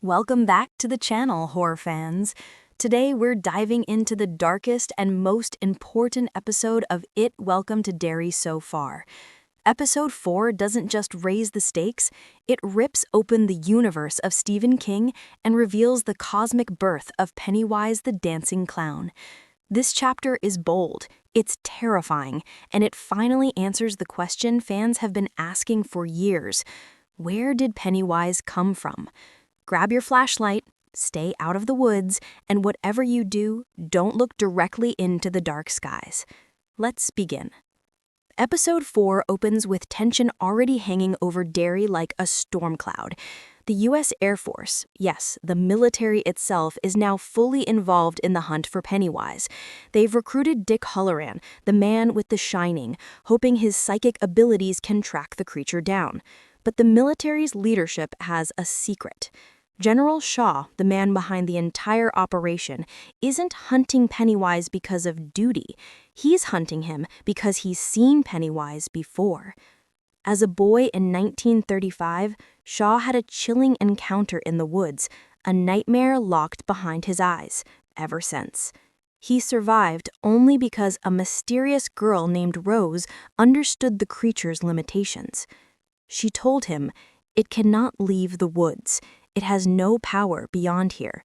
Welcome back to the channel, horror fans. Today we're diving into the darkest and most important episode of It Welcome to Derry so far. Episode 4 doesn't just raise the stakes, it rips open the universe of Stephen King and reveals the cosmic birth of Pennywise the Dancing Clown. This chapter is bold, it's terrifying, and it finally answers the question fans have been asking for years. Where did Pennywise come from? Grab your flashlight, stay out of the woods, and whatever you do, don't look directly into the dark skies. Let's begin. Episode 4 opens with tension already hanging over Derry like a storm cloud. The U.S. Air Force, yes, the military itself, is now fully involved in the hunt for Pennywise. They've recruited Dick Hallorann, the man with the shining, hoping his psychic abilities can track the creature down. But the military's leadership has a secret. General Shaw, the man behind the entire operation, isn't hunting Pennywise because of duty. He's hunting him because he's seen Pennywise before. As a boy in 1935, Shaw had a chilling encounter in the woods, a nightmare locked behind his eyes, ever since. He survived only because a mysterious girl named Rose understood the creature's limitations. She told him, "It cannot leave the woods. It has no power beyond here."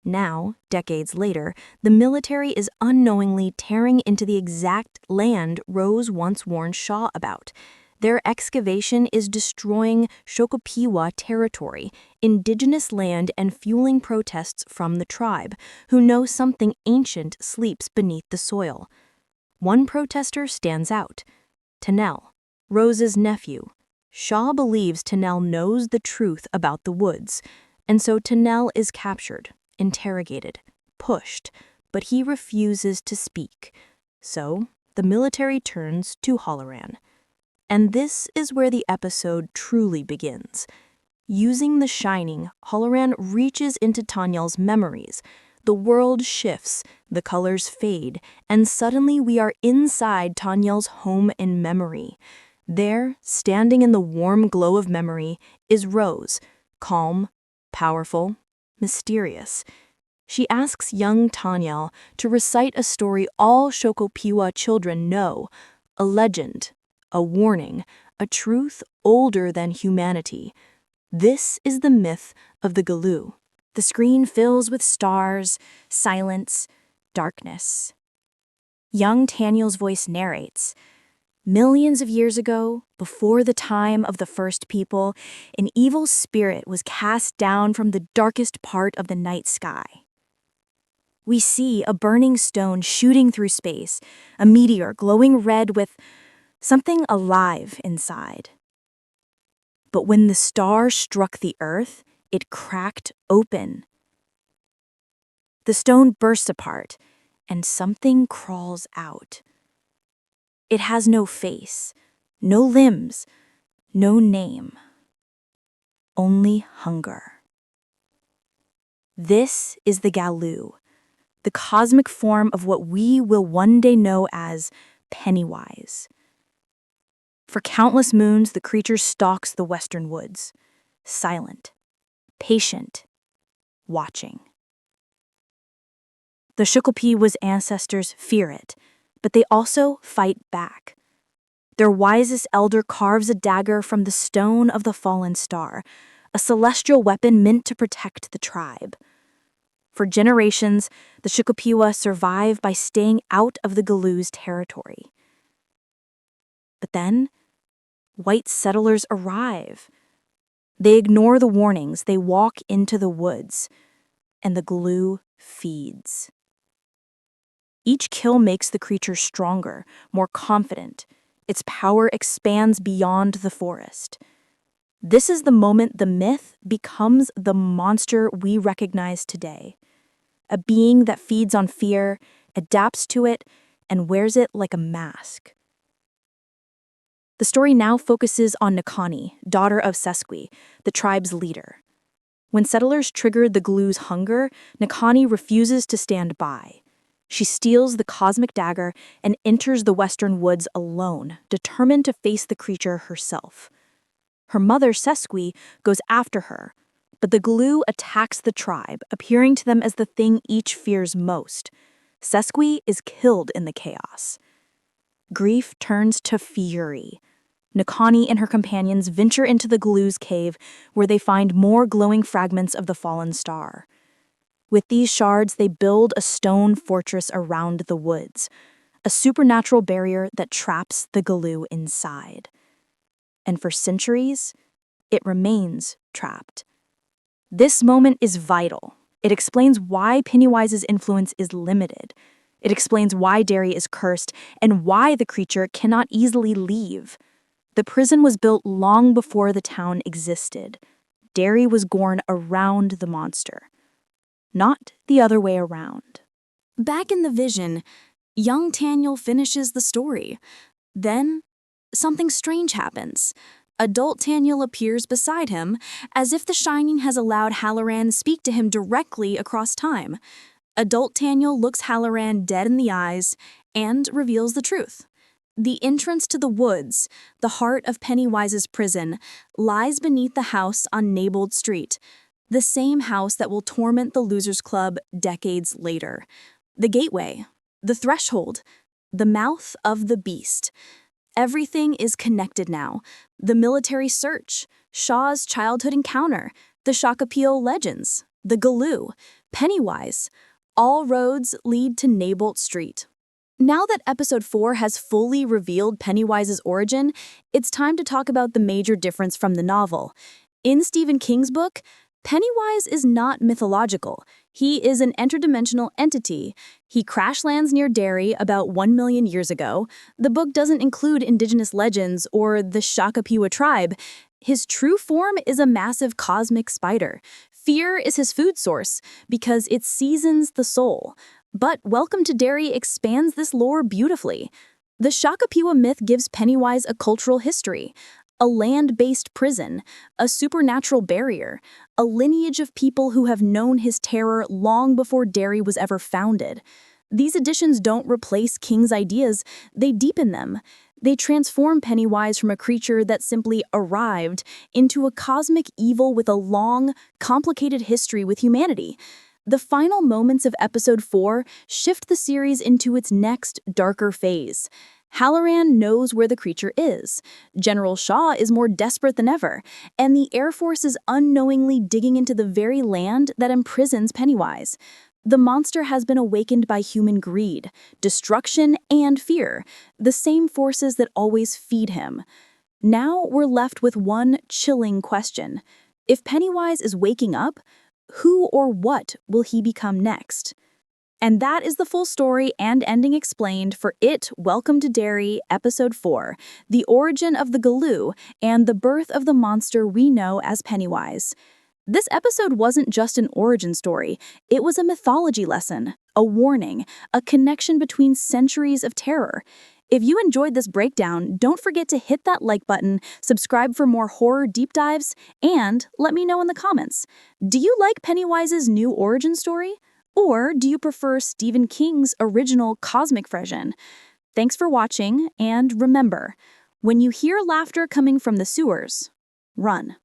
Now, decades later, the military is unknowingly tearing into the exact land Rose once warned Shaw about. Their excavation is destroying Shokopiwah territory, indigenous land, and fueling protests from the tribe, who know something ancient sleeps beneath the soil. One protester stands out: Tennell, Rose's nephew. Shaw believes Tennell knows the truth about the woods, and so Tennell is captured, interrogated, pushed, but he refuses to speak. So the military turns to Hallorann. And this is where the episode truly begins. Using the shining, Hallorann reaches into Tennell's memories. The world shifts, the colors fade, and suddenly we are inside Tennell's home in memory. There, standing in the warm glow of memory, is Rose, calm, powerful, mysterious. She asks young Tennell to recite a story all Shokopiwah children know, a legend, a warning, a truth older than humanity. This is the myth of the Galoo. The screen fills with stars, silence, darkness. Young Tennell's voice narrates, "Millions of years ago, before the time of the first people, an evil spirit was cast down from the darkest part of the night sky. We see a burning stone shooting through space, a meteor glowing red with something alive inside. But when the star struck the earth, it cracked open. The stone bursts apart, and something crawls out. It has no face, no limbs, no name. Only hunger." This is the Galoo, the cosmic form of what we will one day know as Pennywise. For countless moons, the creature stalks the western woods, silent, patient, watching. The Shokopiwah's ancestors fear it, but they also fight back. Their wisest elder carves a dagger from the stone of the fallen star, a celestial weapon meant to protect the tribe. For generations, the Shokopiwah survive by staying out of the Galoo's territory. But then, white settlers arrive. They ignore the warnings, they walk into the woods, and the Galoo feeds. Each kill makes the creature stronger, more confident. Its power expands beyond the forest. This is the moment the myth becomes the monster we recognize today. A being that feeds on fear, adapts to it, and wears it like a mask. The story now focuses on Necani, daughter of Sesqui, the tribe's leader. When settlers triggered the Galoo's hunger, Necani refuses to stand by. She steals the cosmic dagger and enters the western woods alone, determined to face the creature herself. Her mother, Sesqui, goes after her, But the Galoo attacks the tribe, appearing to them as the thing each fears most. Sesqui is killed in the chaos. Grief turns to fury. Necani and her companions venture into the Galoo's cave, where they find more glowing fragments of the fallen star. With these shards, they build a stone fortress around the woods, a supernatural barrier that traps the Galoo inside. And for centuries, it remains trapped. This moment is vital. It explains why Pennywise's influence is limited. It explains why Derry is cursed and why the creature cannot easily leave. The prison was built long before the town existed. Derry was born around the monster, not the other way around. Back in the vision, young Taniel finishes the story. Then, something strange happens. Adult Taniel appears beside him, as if the Shining has allowed Hallorann speak to him directly across time. Adult Taniel looks Hallorann dead in the eyes and reveals the truth. The entrance to the woods, the heart of Pennywise's prison, lies beneath the house on Neibolt Street, the same house that will torment the Losers Club decades later. The gateway, the threshold, the mouth of the beast. Everything is connected now. The military search, Shaw's childhood encounter, the Shokopiwah legends, the Galoo, Pennywise. All roads lead to Neibolt Street. Now that episode 4 has fully revealed Pennywise's origin, it's time to talk about the major difference from the novel. In Stephen King's book, Pennywise is not mythological. He is an interdimensional entity. He crash lands near Derry about 1 million years ago. The book doesn't include indigenous legends or the Shokopiwah tribe. His true form is a massive cosmic spider. Fear is his food source because it seasons the soul. But Welcome to Derry expands this lore beautifully. The Shokopiwah myth gives Pennywise a cultural history, a land-based prison, a supernatural barrier, a lineage of people who have known his terror long before Derry was ever founded. These additions don't replace King's ideas, they deepen them. They transform Pennywise from a creature that simply arrived into a cosmic evil with a long, complicated history with humanity. The final moments of episode 4 shift the series into its next, darker phase. Hallorann knows where the creature is. General Shaw is more desperate than ever, and the Air Force is unknowingly digging into the very land that imprisons Pennywise. The monster has been awakened by human greed, destruction, and fear, the same forces that always feed him. Now we're left with one chilling question. If Pennywise is waking up, who or what will he become next? And that is the full story and ending explained for It, Welcome to Derry, Episode 4, the origin of the Galoo and the birth of the monster we know as Pennywise. This episode wasn't just an origin story, it was a mythology lesson, a warning, a connection between centuries of terror. If you enjoyed this breakdown, don't forget to hit that like button, subscribe for more horror deep dives, and let me know in the comments. Do you like Pennywise's new origin story? Or do you prefer Stephen King's original cosmic version? Thanks for watching, and remember, when you hear laughter coming from the sewers, run.